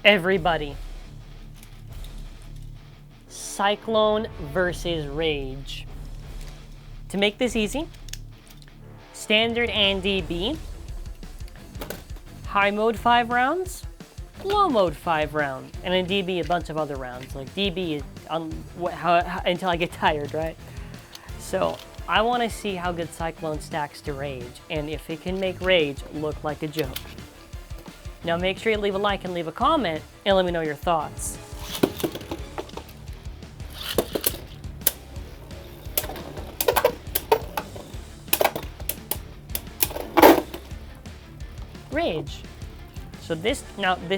Everybody. Cyclone versus Rage. To make this easy, standard and DB, high mode 5 rounds, low mode 5 rounds, and in DB a bunch of other rounds, like DB until I get tired, right? So I want to see how good Cyclone stacks to Rage, and if it can make Rage look like a joke. Now make sure you leave a like and leave a comment, and let me know your thoughts. Rage. So this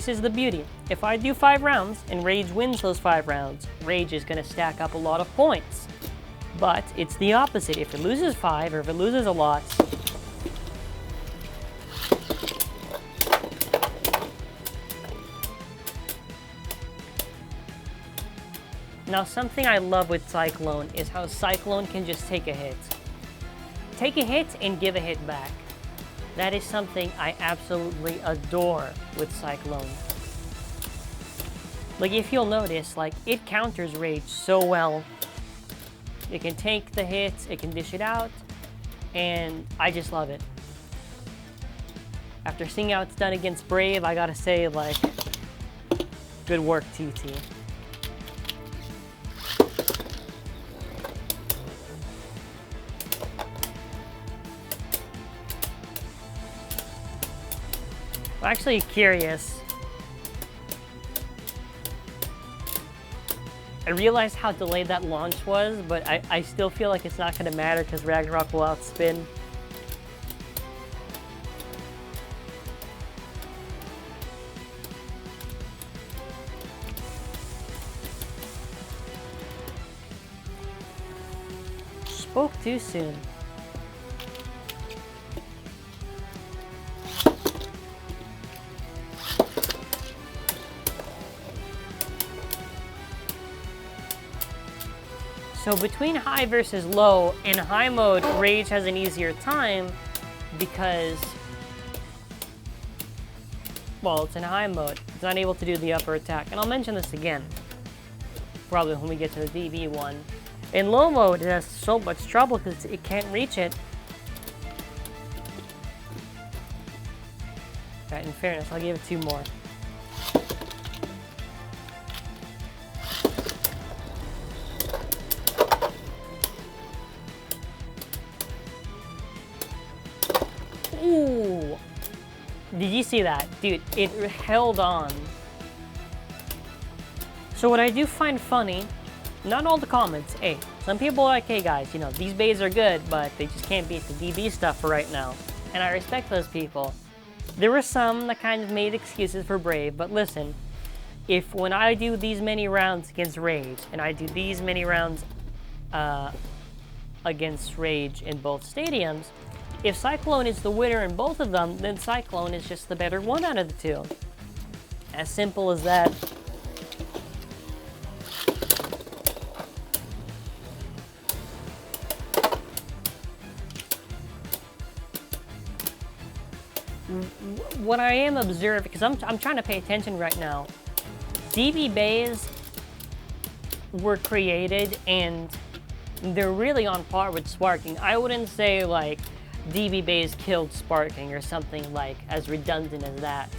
is the beauty. If I do 5 rounds and Rage wins those 5 rounds, Rage is going to stack up a lot of points. But it's the opposite. If it loses 5 or if it loses a lot, now something I love with Cyclone is how Cyclone can just take a hit. Take a hit and give a hit back. That is something I absolutely adore with Cyclone. Like, if you'll notice, like, it counters Rage so well. It can take the hits, it can dish it out, and I just love it. After seeing how it's done against Brave, I gotta say, like, good work, TT. I'm actually curious. I realized how delayed that launch was, but I still feel like it's not going to matter because Ragnarok will outspin. Spoke too soon. So between high versus low, in high mode, Rage has an easier time because, well, it's in high mode. It's not able to do the upper attack. And I'll mention this again, probably when we get to the DB one. In low mode, it has so much trouble because it can't reach it. Right, in fairness, I'll give it 2 more. Ooh! Did you see that? Dude, it held on. So what I do find funny, not all the comments, hey, some people are like, hey guys, you know, these bays are good, but they just can't beat the DB stuff for right now. And I respect those people. There were some that kind of made excuses for Brave, but listen, if when I do these many rounds against Rage, and I do these many rounds against Rage in both stadiums, if Cyclone is the winner in both of them, then Cyclone is just the better one out of the 2. As simple as that. What I am observing, because I'm trying to pay attention right now, DB bays were created and they're really on par with sparking. I wouldn't say like DB bays killed sparking or something like as redundant as that.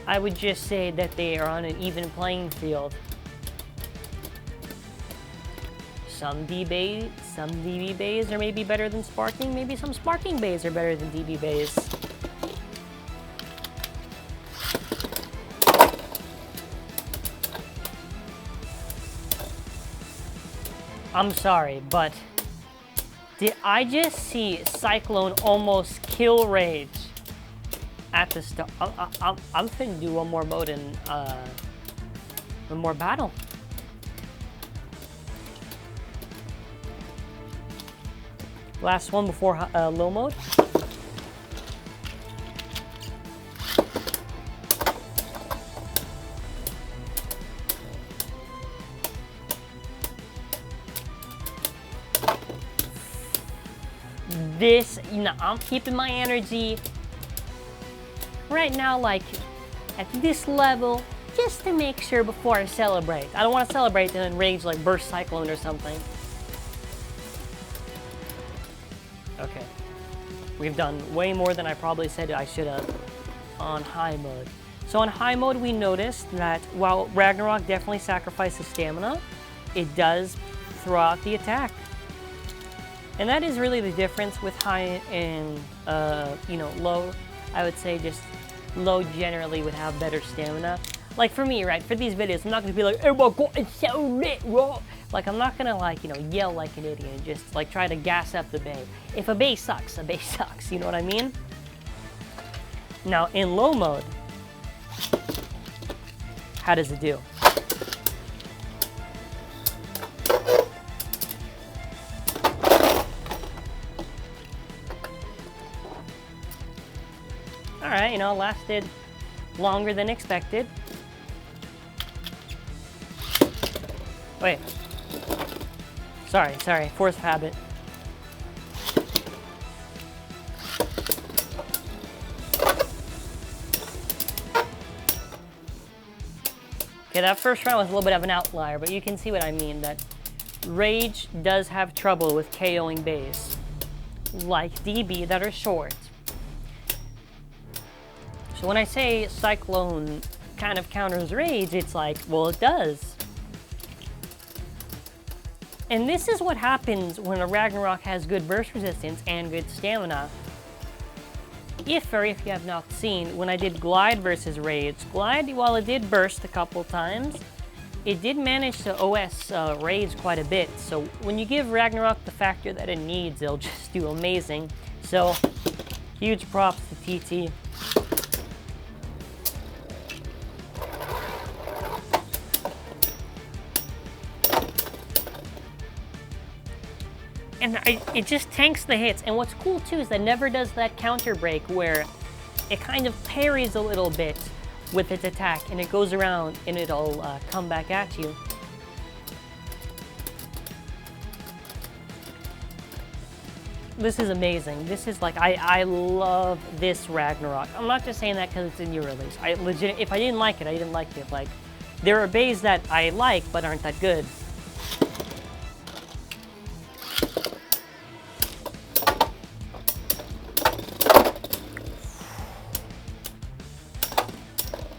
I would just say that they are on an even playing field. Some DB bays are maybe better than sparking, maybe some sparking bays are better than DB bays. I'm sorry, but did I just see Cyclone almost kill Rage at the start? I'm finna do one more mode and one more battle. Last one before low mode. This, you know, I'm keeping my energy right now, like at this level. just to make sure before I celebrate. I don't want to celebrate and then rage like burst Cyclone or something. Okay. We've done way more than I probably said I should have on high mode. So on high mode, we noticed that while Ragnarok definitely sacrifices stamina, it does throw out the attack. And that is really the difference with high and, you know, low. I would say just low generally would have better stamina. Like for me, right, for these videos, I'm not gonna be like, oh my god, it's so lit, bro. Like, I'm not gonna, like, you know, yell like an idiot and just, like, try to gas up the bay. If a bay sucks, you know what I mean? Now, in low mode, how does it do? Alright, you know, lasted longer than expected. Wait. Sorry, force habit. Okay, that first round was a little bit of an outlier, but you can see what I mean, that Rage does have trouble with KOing bays, like DB that are short. So when I say Cyclone kind of counters Rage, it's like, well, it does. And this is what happens when a Ragnarok has good burst resistance and good stamina. If you have not seen, when I did Glide versus Rage, Glide, while it did burst a couple times, it did manage to OS Rage quite a bit. So when you give Ragnarok the factor that it needs, it'll just do amazing. So huge props to TT. And it just tanks the hits. And what's cool too is that it never does that counter break where it kind of parries a little bit with its attack and it goes around and it'll come back at you. This is amazing. This is like, I love this Ragnarok. I'm not just saying that because it's a new release. If I didn't like it, I didn't like it. Like, there are bays that I like but aren't that good.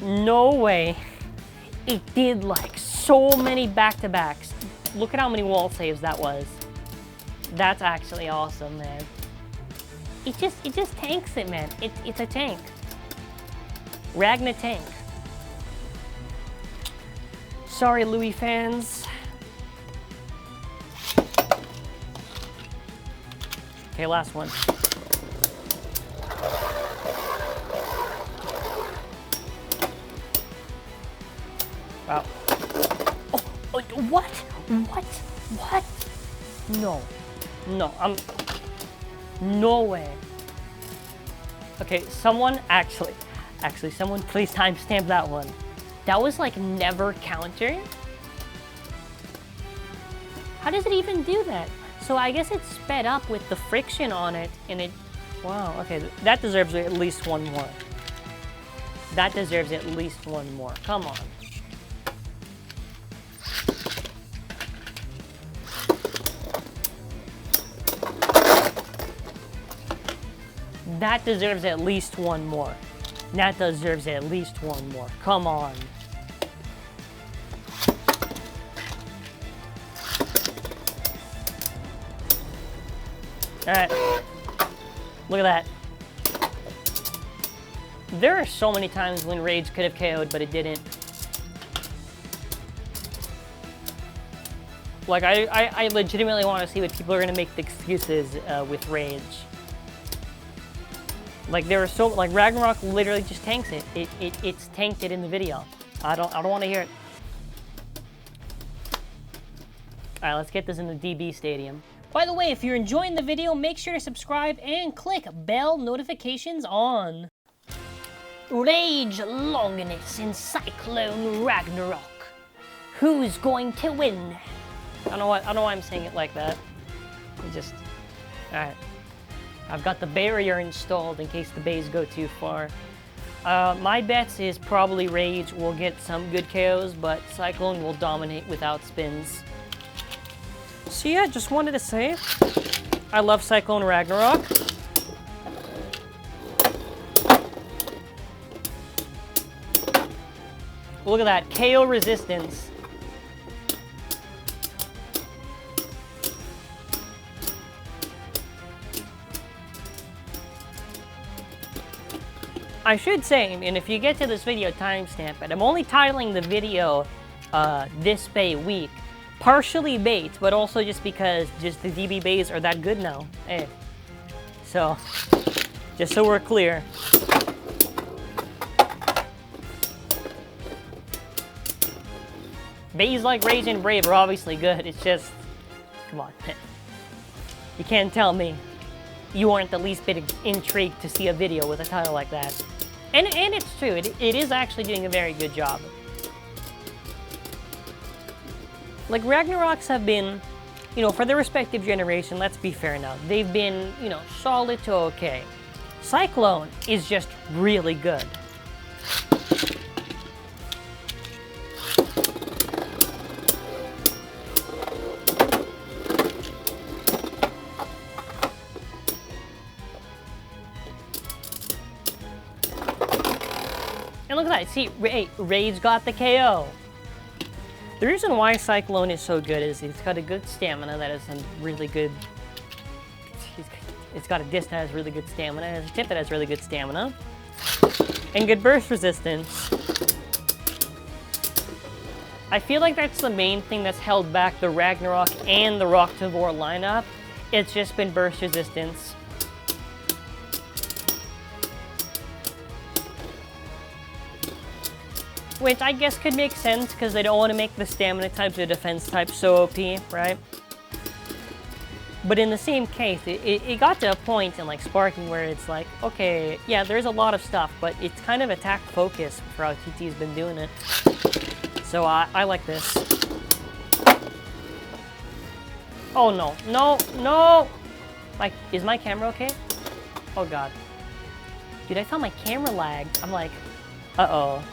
No way. It did like so many back-to-backs. Look at how many wall saves that was. That's actually awesome, man. It just tanks it, man. It's a tank. Ragna tank. Sorry, Louis fans. Okay, last one. Wow. Oh, what? What? No, no way. Okay, someone actually, someone please timestamp that one. That was like never countered. How does it even do that? So I guess it's sped up with the friction on it, and it. Wow. Okay, that deserves at least one more. That deserves at least one more. Come on. That deserves at least one more. That deserves at least one more. Come on. Alright. Look at that. There are so many times when Rage could have KO'd, but it didn't. Like, I legitimately want to see what people are going to make the excuses with Rage. Like, there are so, like, Ragnarok literally just tanks it. It's tanked it in the video. I don't want to hear it. Alright, let's get this in the DB Stadium. By the way, if you're enjoying the video, make sure to subscribe and click bell notifications on. Rage Longinus in Cyclone Ragnarok. Who's going to win? I don't know why I'm saying it like that. Alright. I've got the barrier installed in case the bays go too far. My bets is probably Rage will get some good KOs, but Cyclone will dominate without spins. So yeah, just wanted to say, I love Cyclone Ragnarok. Look at that, KO resistance. I should say, and if you get to this video, timestamp it. I'm only titling the video this Bay week. Partially bait, but also just because just the DB bays are that good now. Hey. So, just so we're clear. Bays like Rage and Brave are obviously good. It's just, come on. You can't tell me you aren't the least bit intrigued to see a video with a title like that. And it's true, it is actually doing a very good job. Like, Ragnaroks have been, you know, for their respective generation, let's be fair now, they've been, you know, solid to okay. Cyclone is just really good. And look at that, see, Rage got the KO. The reason why Cyclone is so good is it's got a good stamina that is really good. It's got a disc that has really good stamina, it has a tip that has really good stamina, and good burst resistance. I feel like that's the main thing that's held back the Ragnarok and the Rocktavor lineup. It's just been burst resistance. Which I guess could make sense because they don't want to make the stamina types or defense types so OP, right? But in the same case, it got to a point in like Sparking where it's like, okay, yeah, there's a lot of stuff, but it's kind of attack focus for how TT's been doing it. So I like this. Oh no, no, no! Like, is my camera okay? Oh god. Dude, I thought my camera lagged. I'm like, uh-oh.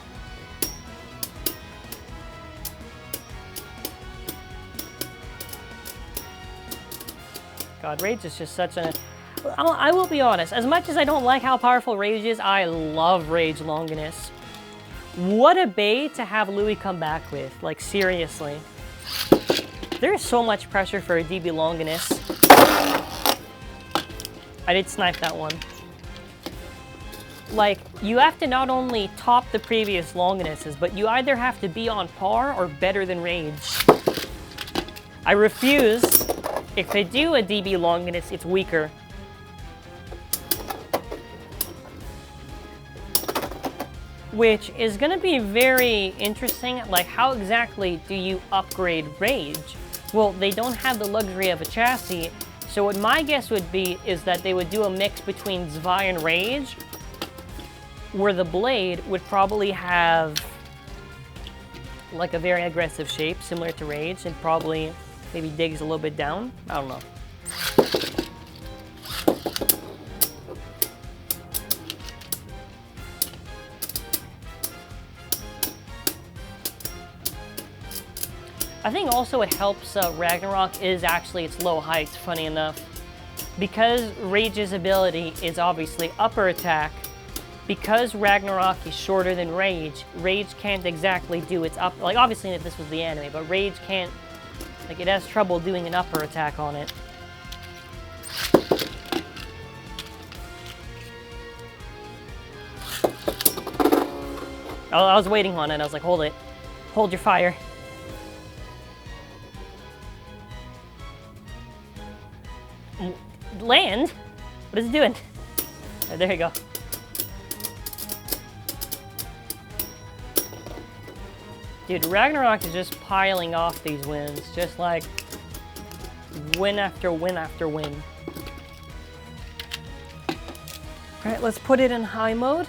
God, Rage is just such a... I will be honest, as much as I don't like how powerful Rage is, I love Rage Longinus. What a bait to have Louis come back with, like seriously. There is so much pressure for a DB Longinus. I did snipe that one. Like, you have to not only top the previous Longinuses, but you either have to be on par or better than Rage. I refuse. If they do a DB Longinus, it's weaker. Which is going to be very interesting. Like, how exactly do you upgrade Rage? Well, they don't have the luxury of a chassis, so what my guess would be is that they would do a mix between Zwei and Rage, where the blade would probably have like a very aggressive shape, similar to Rage, and probably maybe digs a little bit down. I don't know. I think also it helps Ragnarok is actually its low height, funny enough. Because Rage's ability is obviously upper attack, because Ragnarok is shorter than Rage, Rage can't exactly do its up... Like, obviously if this was the anime, but Rage can't... Like, it has trouble doing an upper attack on it. I was waiting on it. I was like, hold it. Hold your fire. Land? What is it doing? Oh, there you go. Dude, Ragnarok is just piling off these wins. Just like win after win after win. Alright, let's put it in high mode.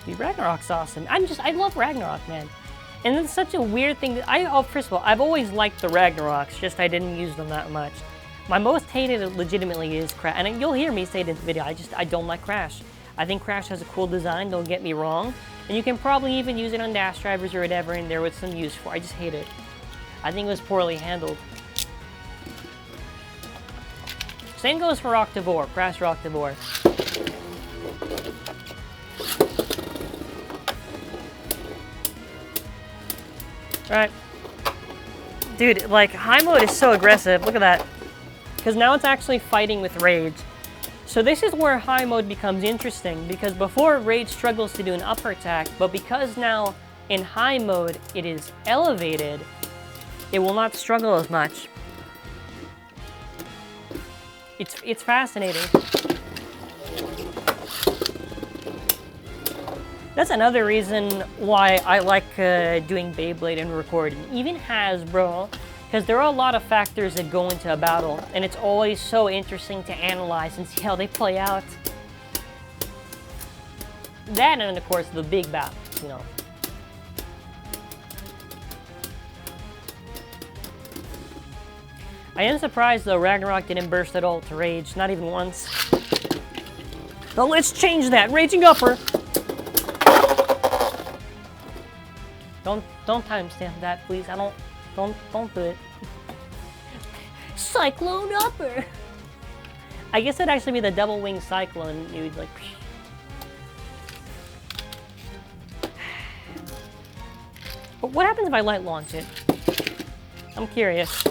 Dude, Ragnarok's awesome. I love Ragnarok, man. And it's such a weird thing that first of all, I've always liked the Ragnaroks, just I didn't use them that much. My most hated legitimately is Crash, and you'll hear me say it in the video, I don't like Crash. I think Crash has a cool design, don't get me wrong. And you can probably even use it on dash drivers or whatever in there with some use for. I just hate it. I think it was poorly handled. Same goes for Octavore, Crash Octavore. Alright. Dude, like, high mode is so aggressive. Look at that. Because now it's actually fighting with Rage. So this is where high mode becomes interesting, because before Rage struggles to do an upper attack, but because now in high mode it is elevated, it will not struggle as much. It's fascinating. That's another reason why I like doing Beyblade and recording, even HASBRO, because there are a lot of factors that go into a battle, and it's always so interesting to analyze and see how they play out. That and, of course, the big battles, you know. I am surprised, though, Ragnarok didn't burst at all to Rage, not even once. But let's change that. Raging upper. Don't timestamp that, please. Don't do it. Cyclone upper. I guess it'd actually be the double wing Cyclone. You'd like. But what happens if I light launch it? I'm curious.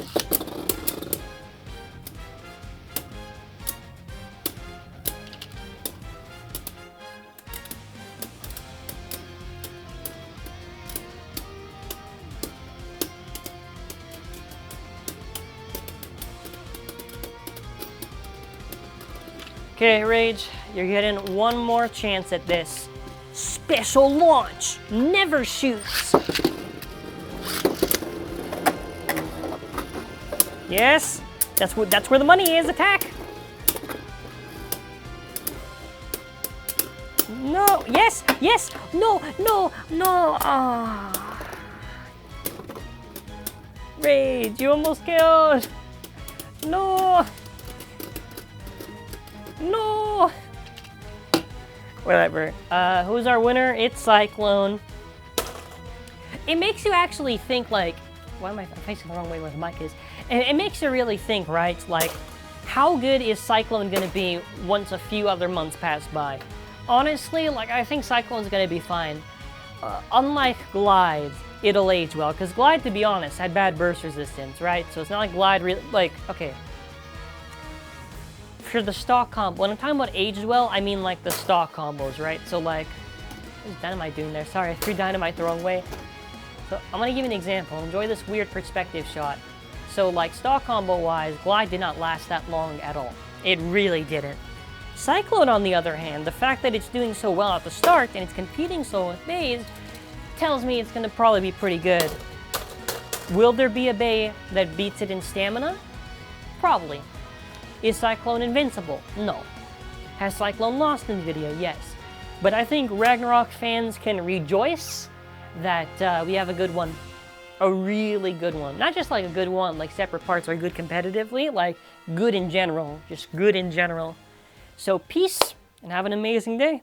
Okay, Rage, you're getting one more chance at this. Special launch, never shoots. Yes, that's where the money is. Attack. No, yes, no. Ah. Rage, you almost killed. No. No! Whatever. Who's our winner? It's Cyclone. It makes you actually think, like, why am I facing the wrong way where the mic is? And it makes you really think, right? Like, how good is Cyclone gonna be once a few other months pass by? Honestly, like, I think Cyclone's gonna be fine. Unlike Glide, it'll age well, because Glide, to be honest, had bad burst resistance, right? So it's not like Glide really, like, okay. For the stock combo, when I'm talking about aged well, I mean like the stock combos, right? So like, what's Dynamite doing there? Sorry, I threw Dynamite the wrong way. So I'm gonna give you an example. Enjoy this weird perspective shot. So like stock combo wise, Glide did not last that long at all. It really didn't. Cyclone, on the other hand, the fact that it's doing so well at the start and it's competing so with bays tells me it's gonna probably be pretty good. Will there be a bay that beats it in stamina? Probably. Is Cyclone invincible? No. Has Cyclone lost in the video? Yes. But I think Ragnarok fans can rejoice that we have a good one. A really good one. Not just like a good one, like separate parts are good competitively, like good in general. Just good in general. So peace, and have an amazing day.